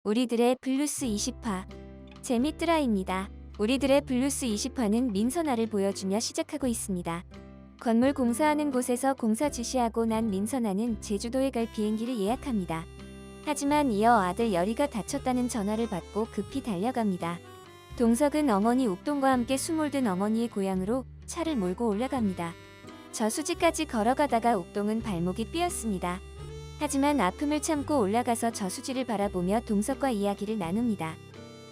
우리들의 블루스 20화 재밌드라입니다. 우리들의 블루스 20화는 민선아를 보여주며 시작하고 있습니다. 건물 공사하는 곳에서 공사 지시하고 난 민선아는 제주도에 갈 비행기를 예약합니다. 하지만 이어 아들 열이가 다쳤다는 전화를 받고 급히 달려갑니다. 동석은 어머니 옥동과 함께 수몰든 어머니의 고향으로 차를 몰고 올라갑니다. 저수지까지 걸어가다가 옥동은 발목이 삐었습니다. 하지만 아픔을 참고 올라가서 저수지를 바라보며 동석과 이야기를 나눕니다.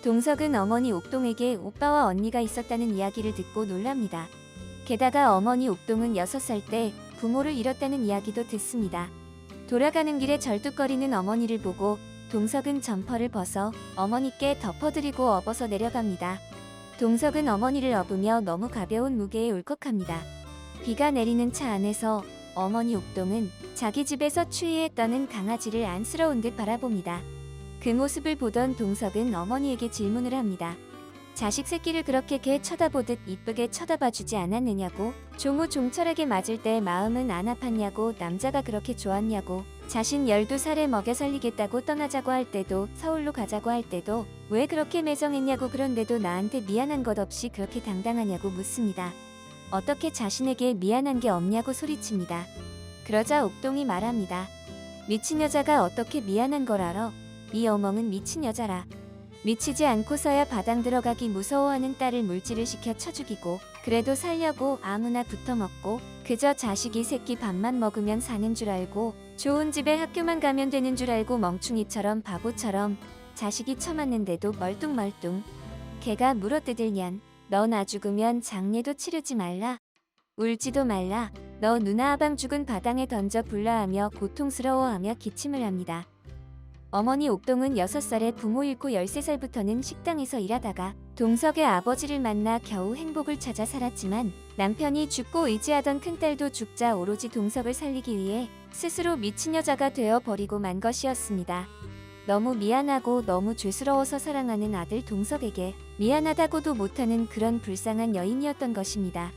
동석은 어머니 옥동에게 오빠와 언니가 있었다는 이야기를 듣고 놀랍니다. 게다가 어머니 옥동은 6살 때 부모를 잃었다는 이야기도 듣습니다. 돌아가는 길에 절뚝거리는 어머니를 보고 동석은 점퍼를 벗어 어머니께 덮어드리고 업어서 내려갑니다. 동석은 어머니를 업으며 너무 가벼운 무게에 울컥합니다. 비가 내리는 차 안에서 어머니 옥동은 자기 집에서 추위에 떠는 강아지를 안쓰러운 듯 바라봅니다. 그 모습을 보던 동석은 어머니에게 질문을 합니다. 자식 새끼를 그렇게 개 쳐다보듯 이쁘게 쳐다봐주지 않았느냐고, 종우 종철에게 맞을 때 마음은 안 아팠냐고, 남자가 그렇게 좋았냐고, 자신 12살에 먹여 살리겠다고 떠나자고 할 때도, 서울로 가자고 할 때도 왜 그렇게 매정했냐고, 그런데도 나한테 미안한 것 없이 그렇게 당당하냐고 묻습니다. 어떻게 자신에게 미안한 게 없냐고 소리칩니다. 그러자 옥동이 말합니다. 미친 여자가 어떻게 미안한 걸 알아? 이 어멍은 미친 여자라. 미치지 않고서야 바당 들어가기 무서워하는 딸을 물질을 시켜 쳐 죽이고, 그래도 살려고 아무나 붙어먹고, 그저 자식이 새끼 밥만 먹으면 사는 줄 알고, 좋은 집에 학교만 가면 되는 줄 알고 멍충이처럼 바보처럼 자식이 처맞는데도 멀뚱멀뚱. 걔가 물어뜯으면 너 나 죽으면 장례도 치르지 말라. 울지도 말라. 너 누나 아방 죽은 바당에 던져 불라하며 고통스러워하며 기침을 합니다. 어머니 옥동은 6살에 부모 잃고 13살부터는 식당에서 일하다가 동석의 아버지를 만나 겨우 행복을 찾아 살았지만, 남편이 죽고 의지하던 큰딸도 죽자 오로지 동석을 살리기 위해 스스로 미친 여자가 되어 버리고 만 것이었습니다. 너무 미안하고 너무 죄스러워서 사랑하는 아들 동석에게 미안하다고도 못하는 그런 불쌍한 여인이었던 것입니다.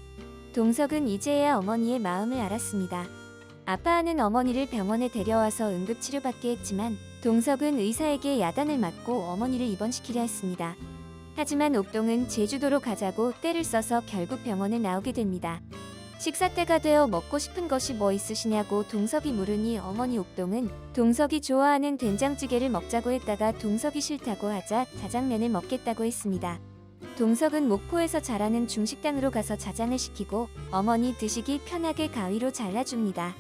동석은 이제야 어머니의 마음을 알았습니다. 아파하는 어머니를 병원에 데려와서 응급치료받게 했지만 동석은 의사에게 야단을 맞고 어머니를 입원시키려 했습니다. 하지만 옥동은 제주도로 가자고 떼를 써서 결국 병원에 나오게 됩니다. 식사 때가 되어 먹고 싶은 것이 뭐 있으시냐고 동석이 물으니 어머니 옥동은 동석이 좋아하는 된장찌개를 먹자고 했다가 동석이 싫다고 하자 자장면을 먹겠다고 했습니다. 동석은 목포에서 자라는 중식당으로 가서 자장을 시키고 어머니 드시기 편하게 가위로 잘라줍니다.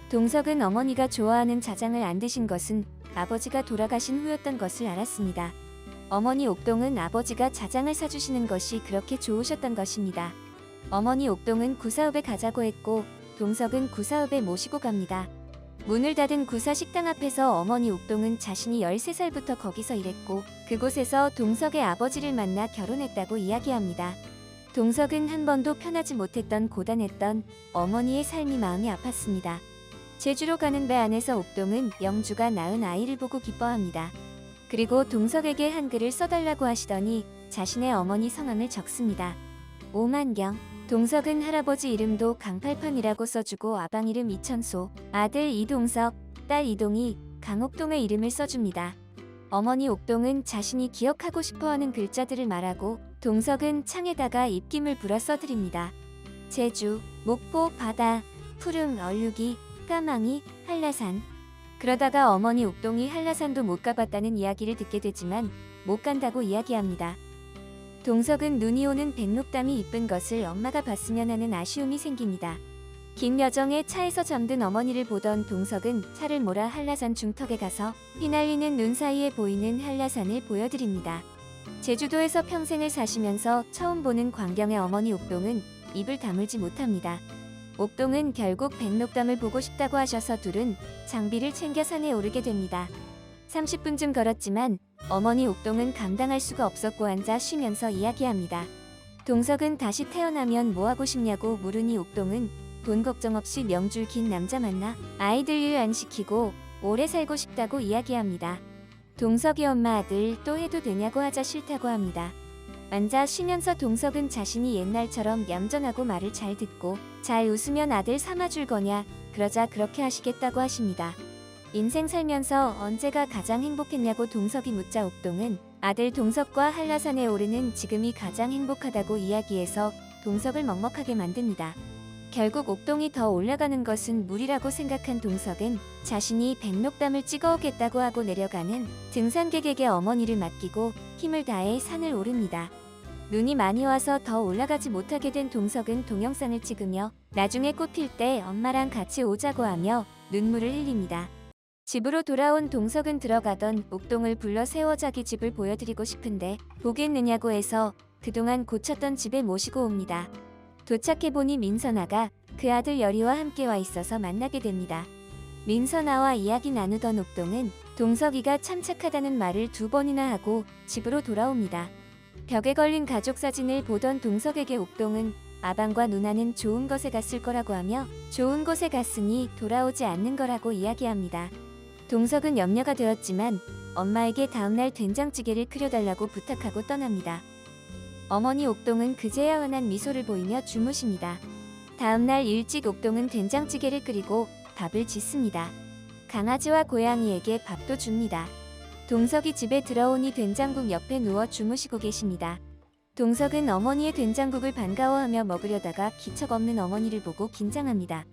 동석은 어머니가 좋아하는 자장을 안 드신 것은 아버지가 돌아가신 후였던 것을 알았습니다. 어머니 옥동은 아버지가 자장을 사주시는 것이 그렇게 좋으셨던 것입니다. 어머니 옥동은 구사읍에 가자고 했고 동석은 구사읍에 모시고 갑니다. 문을 닫은 구사 식당 앞에서 어머니 옥동은 자신이 13살부터 거기서 일했고 그곳에서 동석의 아버지를 만나 결혼했다고 이야기합니다. 동석은 한 번도 편하지 못했던 고단했던 어머니의 삶이 마음이 아팠습니다. 제주로 가는 배 안에서 옥동은 영주가 낳은 아이를 보고 기뻐합니다. 그리고 동석에게 한글을 써달라고 하시더니 자신의 어머니 성함을 적습니다. 오만경. 동석은 할아버지 이름도 강팔판이라고 써주고 아방 이름 이천소, 아들 이동석, 딸 이동희, 강옥동의 이름을 써줍니다. 어머니 옥동은 자신이 기억하고 싶어하는 글자들을 말하고 동석은 창에다가 입김을 불어 써드립니다. 제주, 목포, 바다, 푸름, 얼룩이, 까망이, 한라산. 그러다가 어머니 옥동이 한라산도 못 가봤다는 이야기를 듣게 되지만 못 간다고 이야기합니다. 동석은 눈이 오는 백록담이 이쁜 것을 엄마가 봤으면 하는 아쉬움이 생깁니다. 긴 여정에 차에서 잠든 어머니를 보던 동석은 차를 몰아 한라산 중턱에 가서 휘날리는 눈 사이에 보이는 한라산을 보여드립니다. 제주도에서 평생을 사시면서 처음 보는 광경의 어머니 옥동은 입을 다물지 못합니다. 옥동은 결국 백록담을 보고 싶다고 하셔서 둘은 장비를 챙겨 산에 오르게 됩니다. 30분쯤 걸었지만 어머니 옥동은 감당할 수가 없었고 앉아 쉬면서 이야기합니다. 동석은 다시 태어나면 뭐 하고 싶냐고 물으니 옥동은 돈 걱정 없이 명줄 긴 남자 만나 아이들 일 안 시키고 오래 살고 싶다고 이야기합니다. 동석이 엄마 아들 또 해도 되냐고 하자 싫다고 합니다. 앉아 쉬면서 동석은 자신이 옛날처럼 얌전하고 말을 잘 듣고 잘 웃으면 아들 삼아줄 거냐, 그러자 그렇게 하시겠다고 하십니다. 인생 살면서 언제가 가장 행복했냐고 동석이 묻자 옥동은 아들 동석과 한라산에 오르는 지금이 가장 행복하다고 이야기해서 동석을 먹먹하게 만듭니다. 결국 옥동이 더 올라가는 것은 무리라고 생각한 동석은 자신이 백록담을 찍어오겠다고 하고 내려가는 등산객에게 어머니를 맡기고 힘을 다해 산을 오릅니다. 눈이 많이 와서 더 올라가지 못하게 된 동석은 동영상을 찍으며 나중에 꽃 필 때 엄마랑 같이 오자고 하며 눈물을 흘립니다. 집으로 돌아온 동석은 들어가던 옥동을 불러 세워 자기 집을 보여드리고 싶은데 보겠느냐고 해서 그동안 고쳤던 집에 모시고 옵니다. 도착해보니 민선아가 그 아들 여리와 함께 와 있어서 만나게 됩니다. 민선아와 이야기 나누던 옥동은 동석이가 참 착하다는 말을 2번이나 하고 집으로 돌아옵니다. 벽에 걸린 가족 사진을 보던 동석에게 옥동은 아방과 누나는 좋은 곳에 갔을 거라고 하며 좋은 곳에 갔으니 돌아오지 않는 거라고 이야기합니다. 동석은 염려가 되었지만 엄마에게 다음날 된장찌개를 끓여달라고 부탁하고 떠납니다. 어머니 옥동은 그제야 환한 미소를 보이며 주무십니다. 다음날 일찍 옥동은 된장찌개를 끓이고 밥을 짓습니다. 강아지와 고양이에게 밥도 줍니다. 동석이 집에 들어오니 된장국 옆에 누워 주무시고 계십니다. 동석은 어머니의 된장국을 반가워하며 먹으려다가 기척 없는 어머니를 보고 긴장합니다.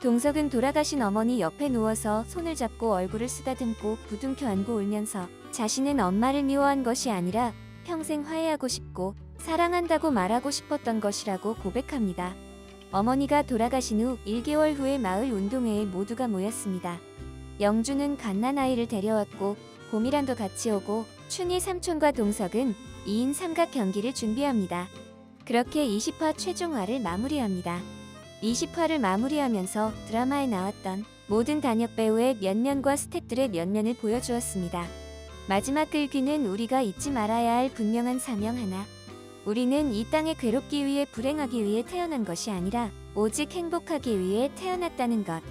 동석은 돌아가신 어머니 옆에 누워서 손을 잡고 얼굴을 쓰다듬고 부둥켜 안고 울면서 자신은 엄마를 미워한 것이 아니라 평생 화해하고 싶고 사랑한다고 말하고 싶었던 것이라고 고백합니다. 어머니가 돌아가신 후 1개월 후에 마을 운동회에 모두가 모였습니다. 영주는 갓난아이를 데려왔고 봄이란도 같이 오고 춘희 삼촌과 동석은 2인 삼각 경기를 준비합니다. 그렇게 20화 최종화를 마무리합니다. 20화를 마무리하면서 드라마에 나왔던 모든 단역 배우의 면면과 스태프들의 면면을 보여주었습니다. 마지막 글귀는 우리가 잊지 말아야 할 분명한 사명 하나. 우리는 이 땅에 괴롭기 위해 불행하기 위해 태어난 것이 아니라 오직 행복하기 위해 태어났다는 것.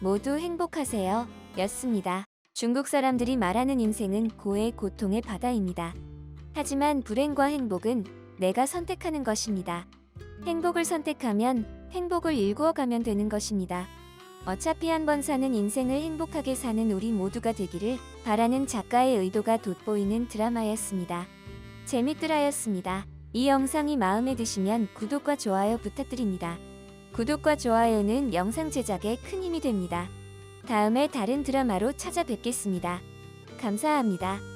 모두 행복하세요. 였습니다. 중국 사람들이 말하는 인생은 고의 고통의 바다입니다. 하지만 불행과 행복은 내가 선택하는 것입니다. 행복을 선택하면 행복을 일구어가면 되는 것입니다. 어차피 한 번 사는 인생을 행복하게 사는 우리 모두가 되기를 바라는 작가의 의도가 돋보이는 드라마였습니다. 재밌더라였습니다. 이 영상이 마음에 드시면 구독과 좋아요 부탁드립니다. 구독과 좋아요는 영상 제작에 큰 힘이 됩니다. 다음에 다른 드라마로 찾아뵙겠습니다. 감사합니다.